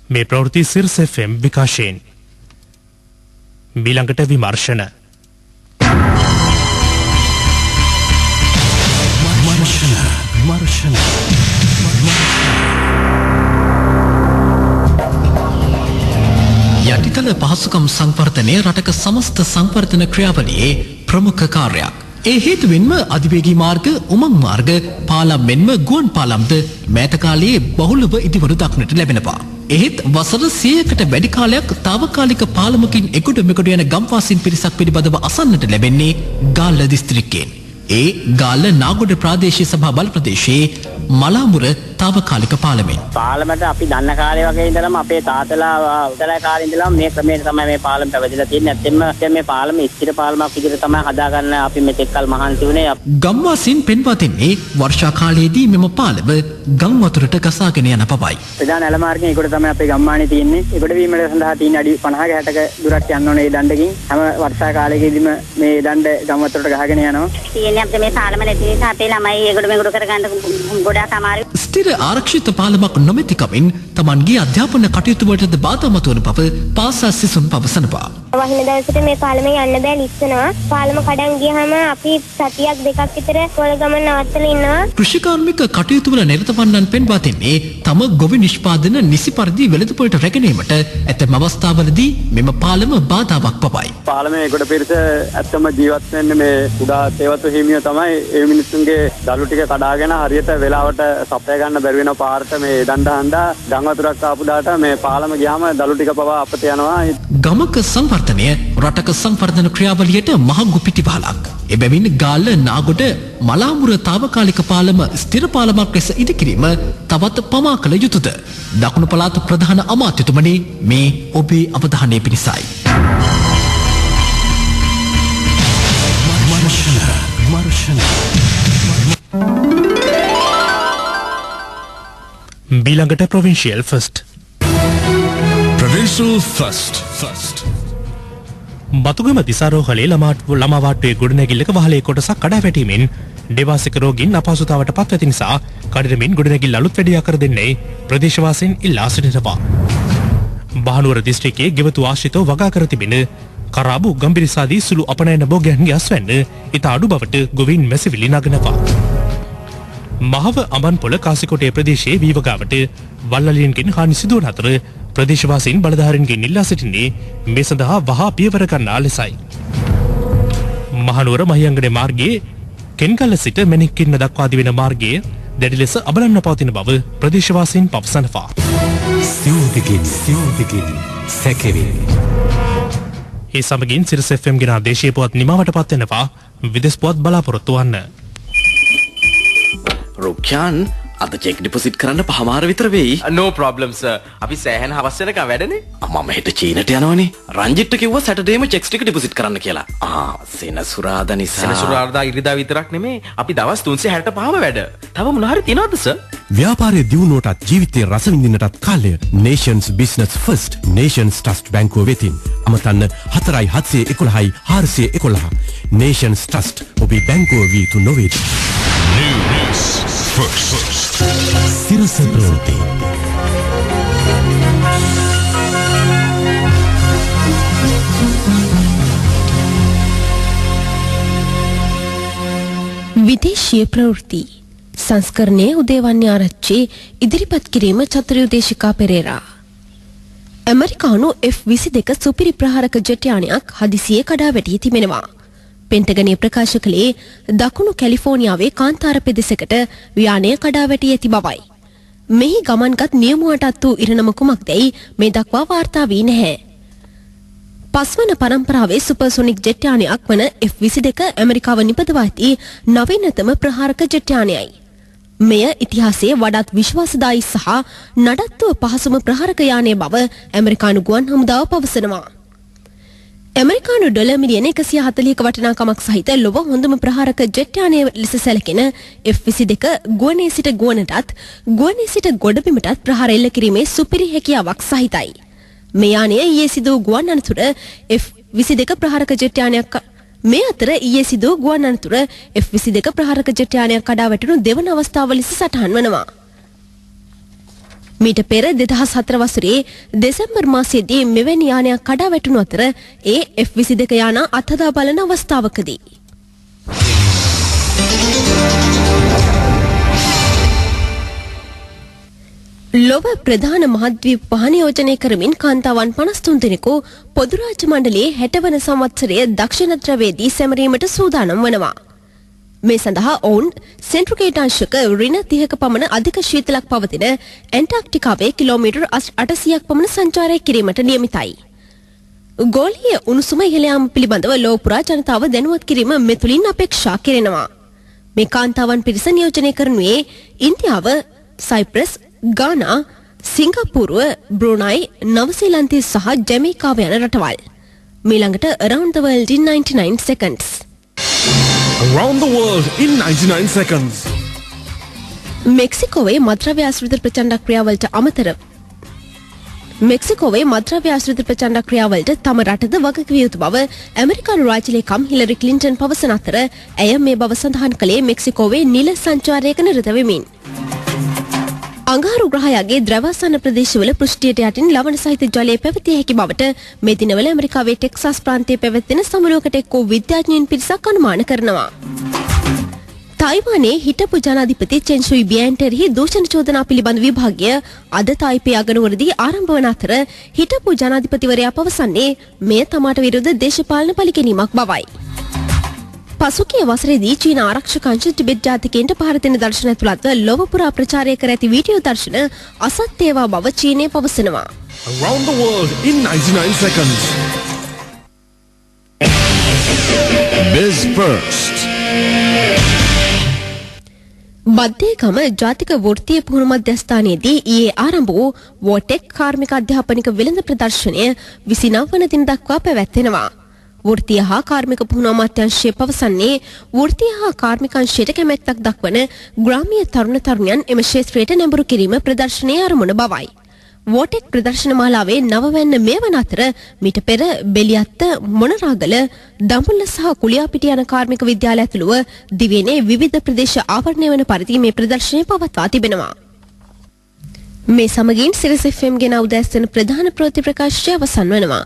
මේ ප්‍රවෘත්ති සිරස FM විකාශයෙන් මීළඟට විමර්ශන යටිතල පහසුකම් සංවර්ධනය රටක සමස්ත සංවර්ධන ක්‍රියාවලියේ ප්‍රමුඛ කාර්යයක්. ඒ හේතුවෙන්ම අධිවේගී මාර්ග, උමං මාර්ග, පාලම් මෙන්ම ගුවන් පාලම්ද මෑත කාලයේ බහුලව ඉදිවනු දක්නට ලැබෙනවා. එහෙත් වසර 100කට වැඩි කාලයක් తాවකාලික පාලමකින් එගොඩ මෙගොඩ යන ගම්වාසීන් පිරිසක් පිළිබඳව අසන්නට ලැබෙන්නේ ගාල්ල දිස්ත්‍රික්කයෙන්. ඒ ගාල්ල නාගොඩ ප්‍රාදේශීය සභා බල ප්‍රදේශයේ මලාමුර తాවකාලික පාලමෙන්. පාලමට අපි දන්න කාලේ වගේ ඉඳලම අපේ තාතලා උදලා කාලේ ඉඳලම මේ ක්‍රමයට තමයි මේ පාලම පැවතිලා තියෙන්නේ. ඇත්තෙන්ම දැන් මේ පාලම ස්ථිර පාලමක් විදිහට තමයි හදාගන්න අපි මෙතෙක්කල් මහන්සි වුණේ. ගම්වාසීන් පෙන්වා දෙන්නේ වර්ෂා කාලයේදී මෙම පාලම ගම් වතුරට ගසාගෙන යන බවයි. ප්‍රධාන ඇල මාර්ගයෙන් ඒකට තමයි අපේ ගම්මානේ තියෙන්නේ. ඒකට වීමට සඳහා තියෙන අඩි 50 60ක දුරක් යන්න ඕනේ මේ දණ්ඩකින්. හැම වර්ෂා කාලයකදීම මේ දණ්ඩ ගම් වතුරට ගහගෙන යනවා. තියෙන්නේ අපේ මේ පාලම නැති නිසා අපේ ළමයි ඒකට මෙගොඩ කරගන්න ගොඩාක් අමාරුයි. ස්ථිර ආරක්ෂිත පාලමක් නොමැති කමින් තමන්ගේ අධ්‍යාපන කටයුතු වලටද බාධා මතුවන බව පාසල් සිසුන් පවසනවා. වහින දවසට මේ පාලමේ යන්න බෑ ලිස්සනවා. පාලම කඩන් ගියාම අපි සතියක් දෙකක් විතර පොළ ගමන නවත්තලා ඉන්නවා. කෘෂිකාර්මික කටයුතු වල නිරත වන්නන් පෙන්වා දෙන්නේ තම ගොවි නිෂ්පාදන නිසි පරිදි වෙළඳපොළට රැගෙනීමට ඇතැම් අවස්ථාවලදී මෙම පාලම බාධාවක් පවයි. පාලමේ කොට පිරිස ඇත්තම ජීවත් වෙන්නේ මේ කුඩා තේවතු හිමියෝ තමයි. ඒ මිනිස්සුන්ගේ දළු ටික කඩාගෙන හරියට වෙලාවට සපය ගන්න බැරි වෙන පාරට මේ දණ්ඩ හඳා ගම් වතුරක් ආපු දාට මේ පාලම ගියාම දළු ටික පවා අපත යනවා. ගමක සංවර්ධනය රටක සංවර්ධන ක්‍රියාවලියට මහඟු පිටිපහලක්. එබැවින් ගාල්ල නාගොඩ මලාමුර තාවකාලික පාලම ස්ථිර පාලමක් ලෙස ඉදිකිරීම තවත් පමා කළ යුතුද? දකුණු පළාත ප්‍රධාන අමාත්‍යතුමනි, මේ ඔබේ අවධානය පිණිසයි. මීළඟට ප්‍රොවින්ෂියල් ෆස්ට්. Provincial First. බතුගම දිසාරෝහලේ ළමාවාට්ටුවේ ගොඩනැගිල්ලක වහලේ කොටසක් කඩා වැටීමෙන් දෙවාසික රෝගීන් අපහසුතාවට පත් ඇති නිසා කඩිනමින් ගොඩනැගිල්ල අලුත් වැඩියා කර දෙන්නේ ප්‍රදේශවාසීන් ඉල්ලා සිටිනවා. බහනුවර දිස්ත්‍රික්කයේ ගෙවතු ආශ්‍රිතව වගා කර තිබෙන කරාබු ගම්බිරිසාදී සුළු අපනයන භෝගයන්ගේ අස්වැන්න ඉතා අඩු බවට ගොවීන් මැසිවිලි නගනවා. මහව අඹන්පොළ කාසිකොටේ ප්‍රදේශයේ වීවගාවට වල්ලලියන්ගෙන් හානි සිදුවන අතර ප්‍රදේශවාසීන් බලධාරීන්ගෙන් ඉල්ලා සිටින්නේ මේ සඳහා වහා පියවර ගන්නා ලෙසයි. මහනුවර මහියංගනේ මාර්ගයේ කෙන්කල්ල සිට මැණික්කින්න දක්වා දිවෙන මාර්ගයේ දැඩි ලෙස අබලන්න පවතින බව ප්‍රදේශවාසීන් පවසනවා. ඒ සමගින් සිරස FM ගෙන දේශීය පුවත් නිමවට පත් වෙනවා. විදේශ පුවත් බලාපොරොත්තු වන්න. රුක්ෂාන් අද චෙක් ඩිපොසිට් කරන්න පහමාර විතර වෙයි. No problem sir. අපි සෑහෙන හවස් වෙනකම් වැඩනේ. මම හෙට චීනට යනවනේ. රංජිත්ට කිව්වා සැටර්ඩේම චෙක්ස් ටික ඩිපොසිට් කරන්න කියලා. සෙනසුරාදා නිසා. සෙනසුරාදා ඉරිදා විතරක් නෙමේ. අපි දවස් 365ම වැඩ. තව මොන හරි තියනවද සර්? ව්‍යාපාරයේ දියුණුවටත් ජීවිතයේ රස විඳින්නටත් කාලය Nations Business First Nations Trust බැංකුව වෙතින් අමතන්න 4711 411 Nations Trust ඔබේ බැංකුව වී තු නොවේද? News First. සිරස ප්‍රවෘත්ති. විදේශීය ප්‍රවෘත්ති සංස්කරණයේ උදේවන්‍ය ආරච්චි ඉදිරිපත් කිරීම චතුරයු දේශිකා පෙරේරා. ඇමරිකානු F-22 සුපිරි ප්‍රහාරක ජෙට් යානයක් හදිසියේ කඩා වැටී තිබෙනවා. පෙන්ටගනය ප්‍රකාශ කළේ දකුණු කැලිෆෝනියාවේ කාන්තාර පෙදෙසකට යානය කඩා වැටී ඇති බවයි. මෙහි ගමන්ගත් නියමුවටත් වූ ඉරණම කුමක්දැයි මේ දක්වා වාර්තා වී නැහැ. පස්වන පරම්පරාවේ සුපර්සොනික් ජෙට් යානයක් වන F-22 ඇමරිකාව නිපදවා ඇති නවීනතම ප්‍රහාරක ජෙට් යානයයි. මෙය ඉතිහාසයේ වඩාත් විශ්වාසදායී සහ නඩත්තුව පහසුම ප්‍රහාරක යානය බව ඇමරිකානු ගුවන් හමුදාව පවසනවා. ඇමරිකානු ඩොලර් මිලියන 140ක වටිනාකමක් සහිත ලොව හොඳම ප්‍රහාරක ජෙට් යානය ලෙස සැලකෙන F-22 ගුවනේ සිට ගුවනටත් ගුවනේ සිට ගොඩබිමටත් ප්‍රහාර එල්ල කිරීමේ සුපිරි හැකියාවක් සහිතයි. මේ යානය ඊයේ සිදු ගුවන් අනතුර F-22 ප්‍රහාරක ජෙට් යානයක් මේ අතර ඊයේ සිදු ගුවන් අනතුර F-22 ප්‍රහාරක ජෙට් යානයක් කඩා වැටුණු දෙවන අවස්ථාව ලෙස සටහන් වනවා. මීට පෙර 2004 වසරේ දෙසැම්බර් මාසයේදී මෙවැනි යානයක් කඩා වැටුණු අතර ඒ F-22 යාන අත්හදා බලන අවස්ථාවකදී ලොව ප්‍රධාන මහද්වීප පහ නියෝජනය කරමින් කාන්තාවන් 53 දෙනෙකු පොදු රාජ්‍ය මණ්ඩලයේ 60 වන සංවත්සරයේ දක්ෂිණ ද්‍රවයේදී සැමරීමට සූදානම් වනවා. මේ සඳහා ඔවුන් සෙන්ට්‍රිගේටාංශක ඍණ 30ක පමණ අධික ශීතලක් පවතින ඇන්ටාර්ක්ටිකාවේ කිලෝමීටර් 800ක් පමණ සංචාරය කිරීමට නියමිතයි. ගෝලීය උණුසුම ඉහළ යාම පිළිබඳව ලොව පුරා ජනතාව දැනුවත් කිරීම මෙතුලින් අපේක්ෂා කෙරෙනවා. මේ කාන්තාවන් පිරිස නියෝජනය කරනුයේ ඉන්දියාව, සයිප්‍රස්, ගානා, සිංගප්පූරුව, බ්‍රූනයි, නවසීලන්තය සහ ජැමයිකාව යන රටවල්. මීළඟට Around the World in 99 Seconds. Around the world in 99 seconds. මෙක්සිකෝවේ මත්ද්‍රව්‍ය ආශ්‍රිත ප්‍රචණ්ඩ ක්‍රියාවලට අමතරව මෙක්සිකෝවේ මත්ද්‍රව්‍ය ආශ්‍රිත ප්‍රචණ්ඩ ක්‍රියාවලට තම රටද වගකිව යුතු බව ඇමරිකානු රාජ්‍ය ලේකම් හිලරි ක්ලින්ටන් පවසන අතර ඇය මේ බව සඳහන් කළේ මෙක්සිකෝවේ නිල සංචාරයක නිරත වෙමින්. අඟහරු ග්‍රහයාගේ ද්‍රවසන්න ප්‍රදේශවල පෘෂ්ඨියට යටින් ලවණ සහිත ජලය පැවතිය හැකි බවට මේ දිනවල ඇමරිකාවේ ටෙක්සාස් ප්‍රාන්තයේ පැවැත්වෙන සමුළුවකට එක්වූ විද්‍යාඥයින් පිරිසක් අනුමාන කරනවා. තායිවානයේ හිටපු ජනාධිපති චෙන් ෂුයි බියන්ටෙරෙහි දූෂණ චෝදනා පිළිබඳ විභාගය අද තායිපේ අගනුවරදී ආරම්භ වන අතර හිටපු ජනාධිපතිවරයා පවසන්නේ මෙය තමාට විරුද්ධ දේශපාලන පරිගැනීමක් බවයි. පසුගිය වසරේදී චීන ආරක්ෂක අංශ ටිබෙට් ජාතිකයන්ට පහර දෙන දර්ශන ඇතුළත්ව ලොව පුරා ප්‍රචාරය කර ඇති වීඩියෝ දර්ශන අසත්‍ය ඒවා බව චීනය පවසනවා. Around the world in 99 seconds. Biz first. Baddegama ජාතික වෘත්තීය පුහුණු මධ්‍යස්ථානයේදී ඊයේ ආරම්භ වූ වෝටෙක් කාර්මික අධ්‍යාපනික වෙළඳ ප්‍රදර්ශනය 29 වන දින දක්වා පැවැත්වෙනවා. වෘත්තීය හා කාර්මික පුහුණු අමාත්‍යාංශය පවසන්නේ වෘත්තීය හා කාර්මික අංශයට කැමැත්තක් දක්වන ග්‍රාමීය තරුණ තරුණියන් එම ක්ෂේත්‍රයට නැඹුරු කිරීම ප්‍රදර්ශනයේ අරමුණ බවයි. වෝටෙක් ප්‍රදර්ශන මාලාවේ නවවැන්න මේ වන අතර මීට පෙර බෙලියත්ත, මොනරාගල, දඹුල්ල සහ කුලියාපිටිය යන කාර්මික විද්‍යාල ඇතුළුව දිවයිනේ විවිධ ප්‍රදේශ ආවරණය වන පරිදි මේ ප්‍රදර්ශනය පවත්වා තිබෙනවා. මේ සමගින් සිරස් FM ගෙන උදෑසන ප්‍රධාන ප්‍රවෘත්ති ප්‍රකාශය අවසන් වෙනවා.